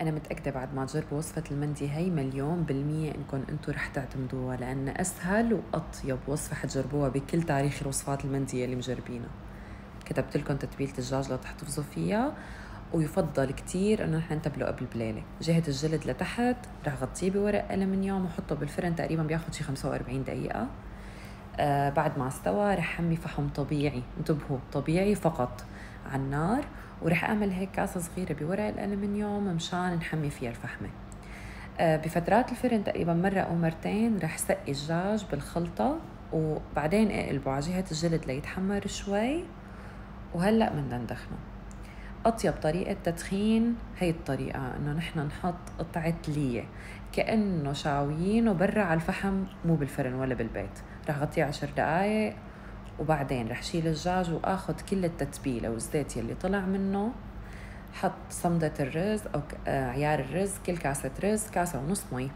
أنا متأكدة بعد ما تجربوا وصفة المندي هي 1,000,000% إنكم أنتوا رح تعتمدوها، لأن أسهل وأطيب وصفة حتجربوها بكل تاريخ الوصفات المندية اللي مجربينها. كتبت لكم تتبيلة الدجاج لتحتفظوا فيها، ويفضل كتير إنه نحن نتبله قبل بليلة. جهة الجلد لتحت رح غطيه بورق ألمنيوم وحطه بالفرن، تقريبا بياخد شي 45 دقيقة. بعد ما استوى رح حمي فحم طبيعي، انتبهوا طبيعي فقط، على النار، ورح اعمل هيك كاسة صغيرة بورق الألمنيوم مشان نحمي فيها الفحمة. بفترات الفرن تقريبا مرة أو مرتين رح سقي الدجاج بالخلطة، وبعدين اقلبه على جهة الجلد ليتحمر شوي، وهلأ بدنا ندخنه. أطيب طريقة تدخين هي الطريقة، إنه نحن نحط قطعة لية كأنه شاويينه برا على الفحم، مو بالفرن ولا بالبيت. رح غطيه 10 دقايق، وبعدين رح شيل الدجاج وآخد كل التتبيلة والزيت يلي طلع منه. حط صمدة الرز أو عيار الرز، كل كاسة رز كاسة ونص مي،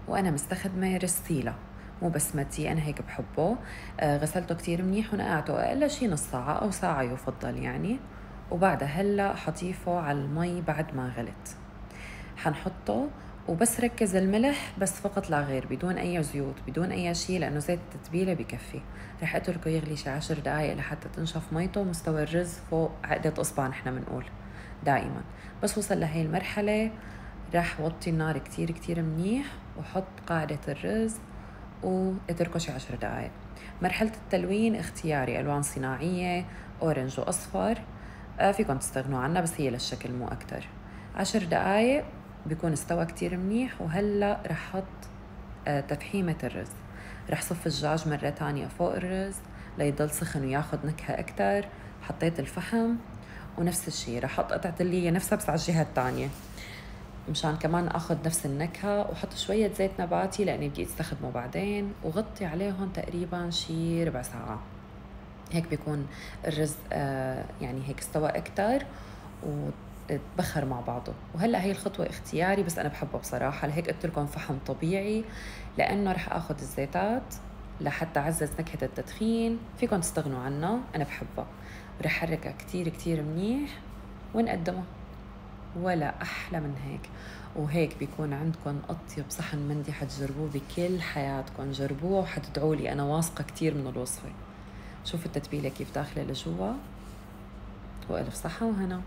وأنا مستخدمة رز سيلا مو بسمتي، أنا هيك بحبه. غسلته كتير منيح ونقعته أقل شي نص ساعة أو ساعة يفضل يعني. وبعدها هلأ حطيفه على المي بعد ما غلت. حنحطه وبس ركز الملح بس فقط لا غير، بدون أي زيوت بدون أي شي، لأنه زيت التتبيلة بكفي. رح أتركه يغلي شي 10 دقايق لحتى تنشف ميته، مستوى الرز فوق عقدة إصبع نحن بنقول دائما. بس وصل لهي المرحلة رح وطي النار كتير كتير منيح، وحط قاعدة الرز واتركه شي 10 دقايق. مرحلة التلوين اختياري، ألوان صناعية أورنج وأصفر، فيكم تستغنوا عنها بس هي للشكل مو أكتر. 10 دقايق بيكون استوى كتير منيح. وهلأ رح حط تفحيمة الرز. رح صف الدجاج مرة تانية فوق الرز ليضل سخن وياخد نكهة أكتر. حطيت الفحم، ونفس الشي رح حط قطعة اللي نفسها بس على الجهة التانية مشان كمان اخذ نفس النكهة، وحط شوية زيت نباتي لاني بدي استخدمه بعدين، وغطي عليهم تقريبا شي ربع ساعة. هيك بيكون الرز يعني هيك استوى اكتر وتبخر مع بعضه. وهلا هي الخطوة اختياري بس انا بحبه بصراحة، لهيك قلت لكم فحم طبيعي، لانه رح اخذ الزيتات لحتى اعزز نكهة التدخين. فيكم تستغنوا عنها، انا بحبها. ورح حركها كتير كتير منيح ونقدمها. ولا أحلى من هيك. وهيك بيكون عندكم أطيب صحن مندي حتجربوه بكل حياتكم. جربوه وحتدعوا لي، أنا واثقة كتير من الوصفة. شوفوا التتبيلة كيف داخلة لجوا، وألف صحة وهنا.